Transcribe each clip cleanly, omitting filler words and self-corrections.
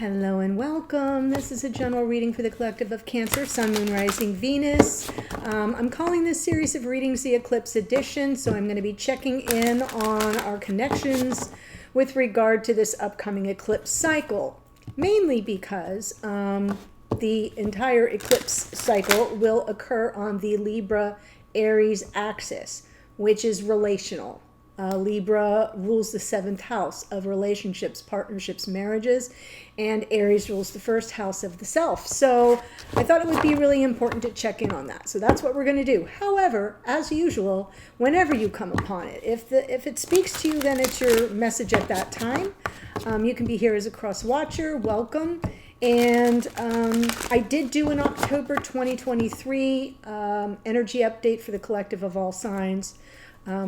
Hello and welcome. This is a general reading for the collective of Cancer, Sun, Moon, Rising, Venus. I'm calling this series of readings the Eclipse Edition, so I'm going to be checking in on our connections with regard to this upcoming eclipse cycle, mainly because the entire eclipse cycle will occur on the Libra-Aries axis, which is relational. Libra rules the 7th house of relationships, partnerships, marriages, and Aries rules the 1st house of the self. So I thought it would be really important to check in on that. So that's what we're going to do. However, as usual, whenever you come upon it, if it speaks to you, then it's your message at that time. You can be here as a cross watcher. Welcome. And I did do an October 2023 energy update for the collective of all signs.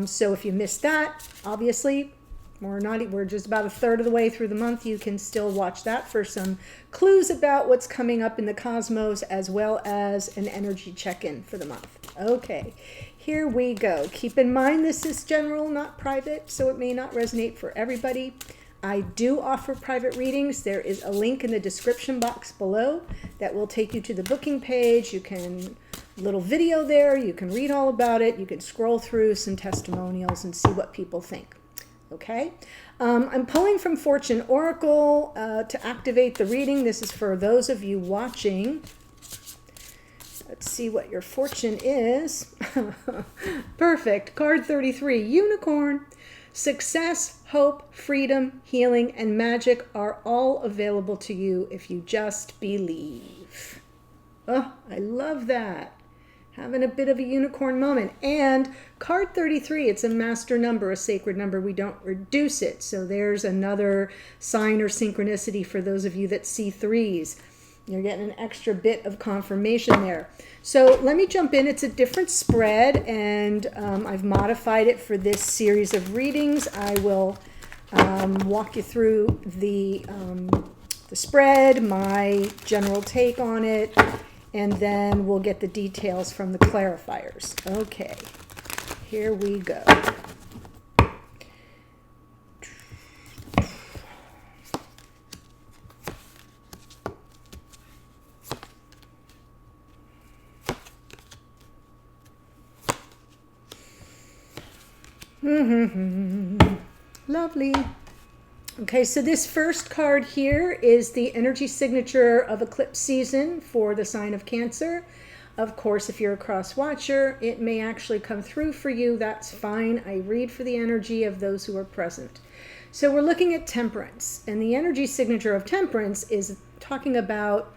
So if you missed that, obviously, we're just about a third of the way through the month. You can still watch that for some clues about what's coming up in the cosmos, as well as an energy check-in for the month. Okay, here we go. Keep in mind this is general, not private, so it may not resonate for everybody. I do offer private readings. There is a link in the description box below that will take you to the booking page. You can little video there. You can read all about it. You can scroll through some testimonials and see what people think. Okay. I'm pulling from Fortune Oracle to activate the reading. This is for those of you watching. Let's see what your fortune is. Perfect. Card 33, Unicorn. Success, hope, freedom, healing, and magic are all available to you if you just believe. Oh, I love that. Having a bit of a unicorn moment. And card 33, it's a master number, a sacred number. We don't reduce it. So there's another sign or synchronicity for those of you that see threes. You're getting an extra bit of confirmation there. So let me jump in. It's a different spread, and I've modified it for this series of readings. I will walk you through the spread, my general take on it, and then we'll get the details from the clarifiers. Okay, here we go. Lovely. Okay, so this first card here is the energy signature of eclipse season for the sign of Cancer. Of course, if you're a cross watcher, it may actually come through for you. That's fine. I read for the energy of those who are present. So we're looking at temperance, and the energy signature of temperance is talking about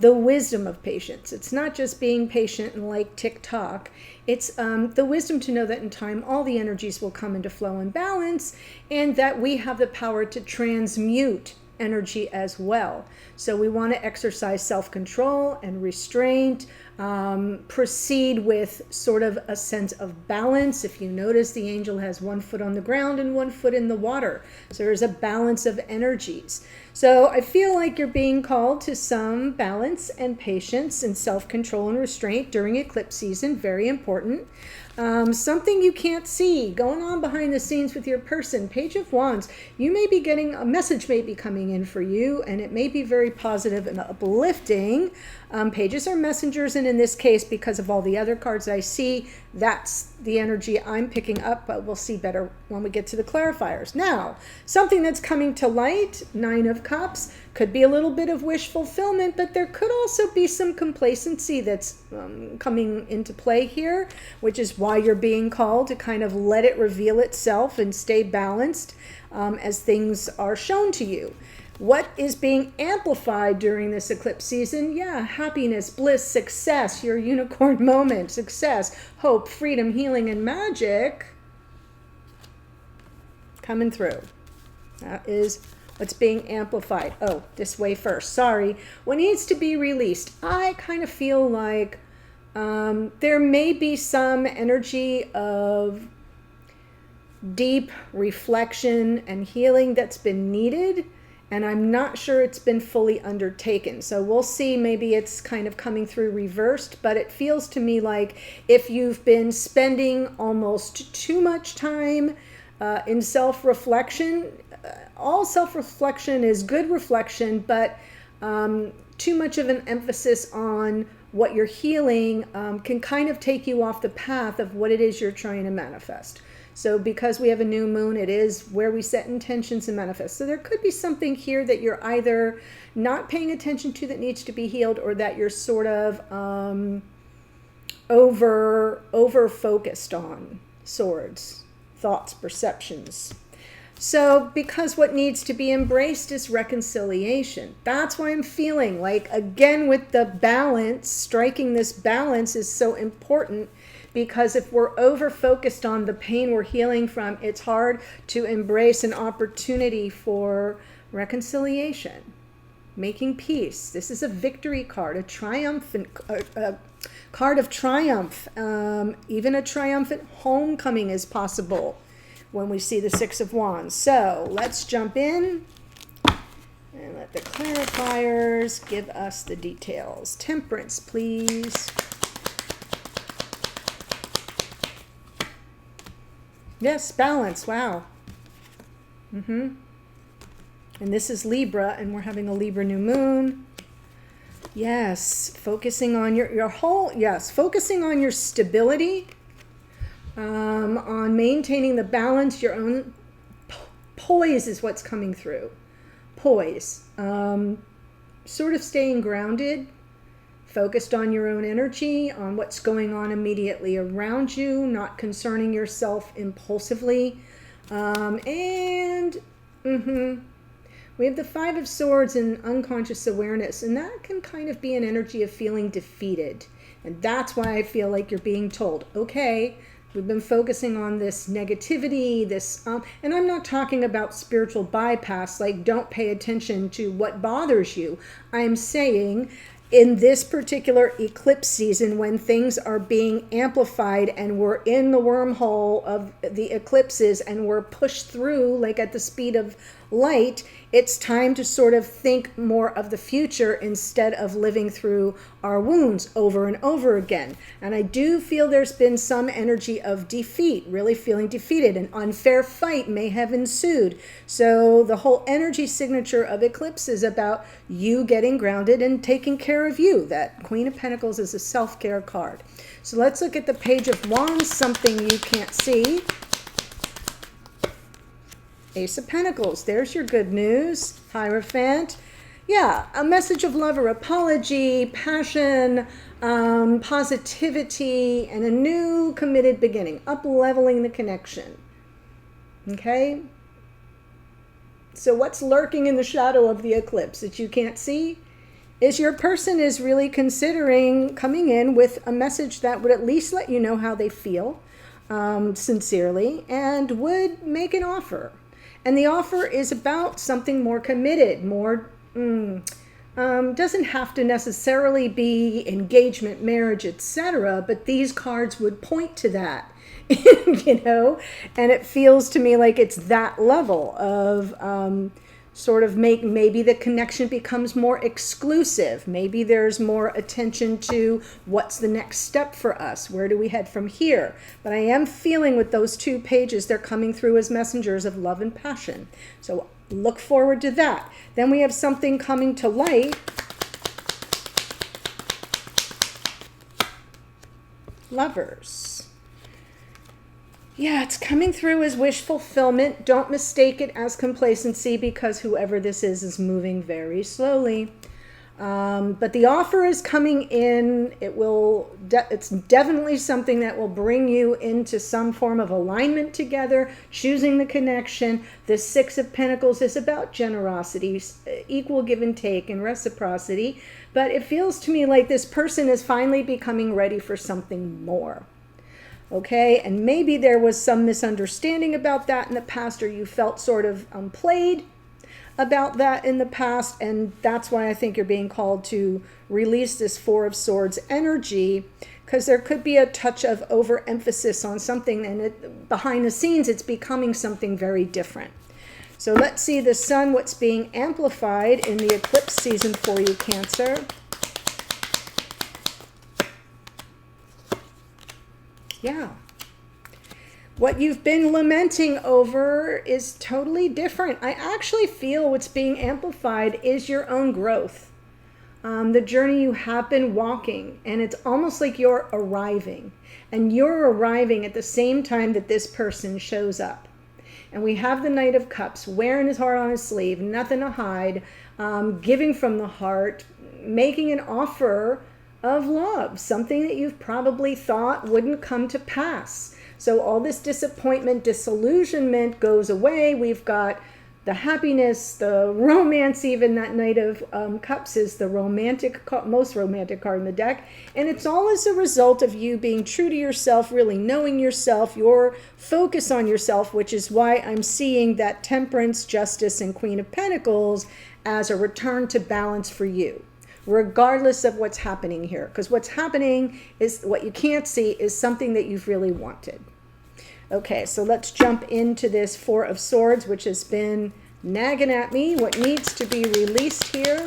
the wisdom of patience. It's not just being patient and like tick-tock. It's the wisdom to know that in time all the energies will come into flow and balance, and that we have the power to transmute energy as well. So we want to exercise self-control and restraint, proceed with sort of a sense of balance. If you notice, the angel has one foot on the ground and one foot in the water. So there's a balance of energies. So I feel like you're being called to some balance and patience and self-control and restraint during eclipse season. Very important. Something you can't see going on behind the scenes with your person. Page of Wands. You may be getting a message may be coming in for you, and it may be very positive and uplifting. Pages are messengers, and in this case, because of all the other cards I see, that's the energy I'm picking up, but we'll see better when we get to the clarifiers. Now, something that's coming to light, 9 of Cups, could be a little bit of wish fulfillment, but there could also be some complacency that's coming into play here, which is why you're being called to kind of let it reveal itself and stay balanced as things are shown to you. What is being amplified during this eclipse season? Yeah, happiness, bliss, success, your unicorn moment, success, hope, freedom, healing, and magic coming through. That is what's being amplified. Oh, this way first. Sorry. What needs to be released? I kind of feel like there may be some energy of deep reflection and healing that's been needed, and I'm not sure it's been fully undertaken. So we'll see. Maybe it's kind of coming through reversed, but it feels to me like if you've been spending almost too much time in self-reflection, all self-reflection is good reflection, but too much of an emphasis on what you're healing can kind of take you off the path of what it is you're trying to manifest. So because we have a new moon, it is where we set intentions and manifest. So there could be something here that you're either not paying attention to that needs to be healed, or that you're sort of over focused on. Swords, thoughts, perceptions. So because what needs to be embraced is reconciliation. That's why I'm feeling like, again, with the balance, striking this balance is so important. Because if we're over-focused on the pain we're healing from, it's hard to embrace an opportunity for reconciliation, making peace. This is a victory card, a triumphant card of triumph. Even a triumphant homecoming is possible when we see the Six of Wands. So let's jump in and let the clarifiers give us the details. Temperance, please. Yes, balance. Wow. And this is Libra, and we're having a Libra new moon. Yes, focusing on your whole, yes, focusing on your stability, on maintaining the balance, your own poise is what's coming through. Poise. Sort of staying grounded. Focused on your own energy, on what's going on immediately around you, not concerning yourself impulsively. We have the Five of Swords and unconscious awareness, and that can kind of be an energy of feeling defeated. And that's why I feel like you're being told, okay, we've been focusing on this negativity, this, and I'm not talking about spiritual bypass, like don't pay attention to what bothers you. I'm saying, in this particular eclipse season, when things are being amplified and we're in the wormhole of the eclipses and we're pushed through like at the speed of light, it's time to sort of think more of the future instead of living through our wounds over and over again. And I do feel there's been some energy of defeat, really feeling defeated. An unfair fight may have ensued. So the whole energy signature of eclipse is about you getting grounded and taking care of you. That Queen of Pentacles is a self-care card. So let's look at the Page of Wands, something you can't see. Ace of Pentacles, there's your good news. Hierophant. Yeah, a message of love or apology, passion, positivity, and a new committed beginning. Up-leveling the connection. Okay? So what's lurking in the shadow of the eclipse that you can't see? Is your person is really considering coming in with a message that would at least let you know how they feel, sincerely, and would make an offer. And the offer is about something more committed, more, doesn't have to necessarily be engagement, marriage, etc., but these cards would point to that, you know, and it feels to me like it's that level of sort of maybe the connection becomes more exclusive. Maybe there's more attention to what's the next step for us. Where do we head from here? But I am feeling with those two pages, they're coming through as messengers of love and passion. So look forward to that. Then we have something coming to light. Lovers. Yeah, it's coming through as wish fulfillment. Don't mistake it as complacency, because whoever this is moving very slowly. But the offer is coming in. It's definitely something that will bring you into some form of alignment together, choosing the connection. The Six of Pentacles is about generosity, equal give and take, and reciprocity. But it feels to me like this person is finally becoming ready for something more. Okay, and maybe there was some misunderstanding about that in the past, or you felt sort of played about that in the past, and that's why I think you're being called to release this Four of Swords energy, because there could be a touch of overemphasis on something, and behind the scenes it's becoming something very different. So let's see the Sun, what's being amplified in the eclipse season for you, Cancer. Yeah. What you've been lamenting over is totally different. I actually feel what's being amplified is your own growth. The journey you have been walking, and it's almost like you're arriving. And you're arriving at the same time that this person shows up. And we have the Knight of Cups, wearing his heart on his sleeve, nothing to hide, giving from the heart, making an offer of love, something that you've probably thought wouldn't come to pass. So all this disappointment, disillusionment goes away. We've got the happiness, the romance, even that Knight of Cups is the most romantic card in the deck. And it's all as a result of you being true to yourself, really knowing yourself, your focus on yourself, which is why I'm seeing that Temperance, Justice, and Queen of Pentacles as a return to balance for you, regardless of what's happening here. Because what's happening is, what you can't see is something that you've really wanted. Okay, so let's jump into this Four of Swords, which has been nagging at me. What needs to be released here?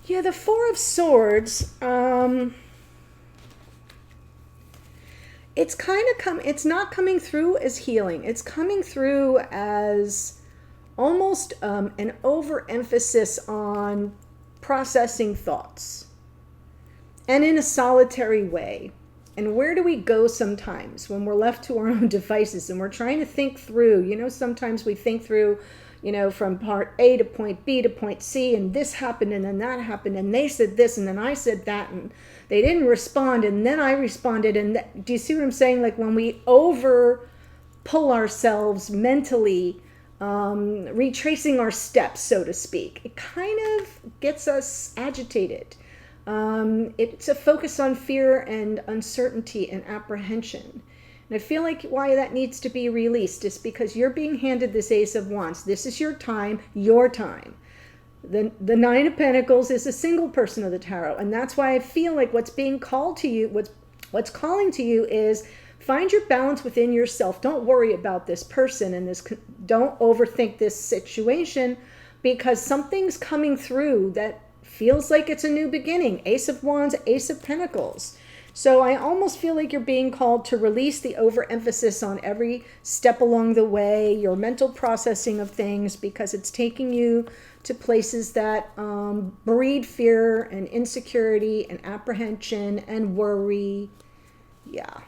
Yeah, the Four of Swords, it's not coming through as healing. It's coming through as almost an overemphasis on processing thoughts, and in a solitary way. And where do we go sometimes when we're left to our own devices and we're trying to think through? Sometimes we think through, from part A to point B to point C, and this happened and then that happened and they said this and then I said that and they didn't respond and then I responded. And do you see what I'm saying? Like when we over pull ourselves mentally, retracing our steps, so to speak, it kind of gets us agitated. It's a focus on fear and uncertainty and apprehension. And I feel like why that needs to be released is because you're being handed this Ace of Wands. This is your time, your time. The Nine of Pentacles is a single person of the tarot. And that's why I feel like what's being called to you, what's calling to you is find your balance within yourself. Don't worry about this person and don't overthink this situation, because something's coming through that feels like it's a new beginning. Ace of Wands, Ace of Pentacles. So I almost feel like you're being called to release the overemphasis on every step along the way, your mental processing of things, because it's taking you to places that breed fear and insecurity and apprehension and worry. Yeah.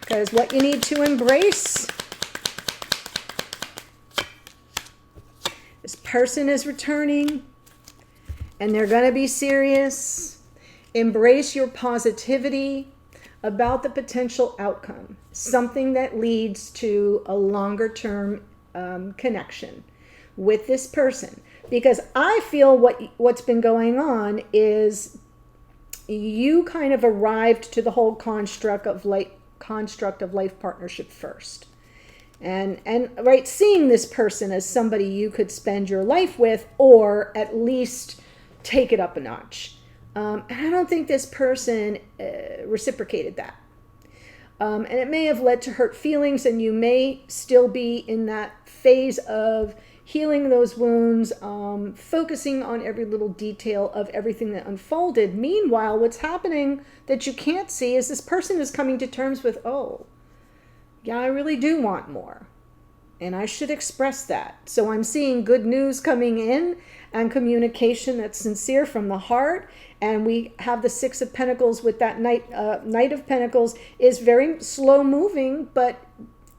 Because what you need to embrace, this person is returning and they're going to be serious. Embrace your positivity about the potential outcome, something that leads to a longer term connection with this person. Because I feel what's been going on is you kind of arrived to the whole construct of life partnership first. And right, seeing this person as somebody you could spend your life with, or at least take it up a notch. And I don't think this person reciprocated that. And it may have led to hurt feelings, and you may still be in that phase of healing those wounds, focusing on every little detail of everything that unfolded. Meanwhile, what's happening that you can't see is this person is coming to terms with, oh, yeah, I really do want more. And I should express that. So I'm seeing good news coming in and communication that's sincere from the heart. And we have the Six of Pentacles with that Knight of Pentacles is very slow moving, but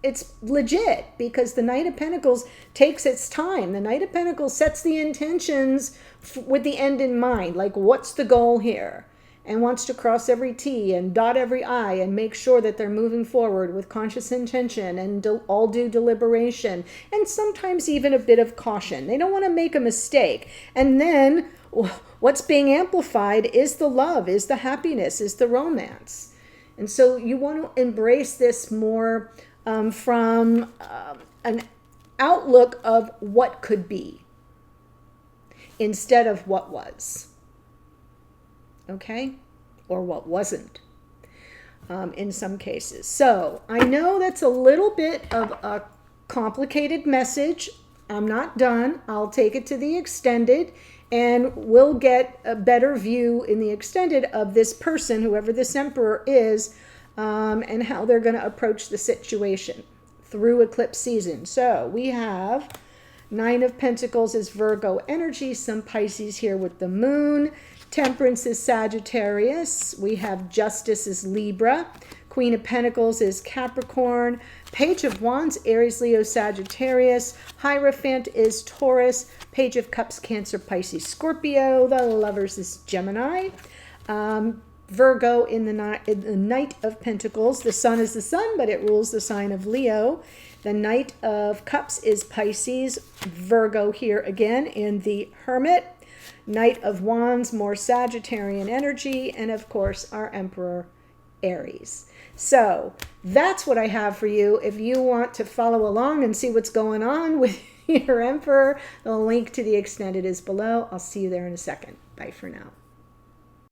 it's legit, because the Knight of Pentacles takes its time. The Knight of Pentacles sets the intentions with the end in mind. Like, what's the goal here? And wants to cross every T and dot every I and make sure that they're moving forward with conscious intention and all due deliberation, and sometimes even a bit of caution. They don't want to make a mistake. And then what's being amplified is the love, is the happiness, is the romance. And so you want to embrace this more from an outlook of what could be instead of what was. Okay? Or what wasn't in some cases. So I know that's a little bit of a complicated message. I'm not done. I'll take it to the extended. and we'll get a better view in the extended of this person, whoever this emperor is, and how they're going to approach the situation through eclipse season. So we have Nine of Pentacles is Virgo energy, some Pisces here with the moon. Temperance is Sagittarius. We have Justice is Libra. Queen of Pentacles is Capricorn. Page of Wands, Aries, Leo, Sagittarius. Hierophant is Taurus. Page of Cups, Cancer, Pisces, Scorpio. The Lovers is Gemini. Virgo in the Knight of Pentacles. The Sun is the Sun, but it rules the sign of Leo. The Knight of Cups is Pisces. Virgo here again in the Hermit. Knight of Wands, more Sagittarian energy. And of course, our Emperor, Aries. So that's what I have for you. If you want to follow along and see what's going on with your Emperor, the link to the extended is below. I'll see you there in a second. Bye for now.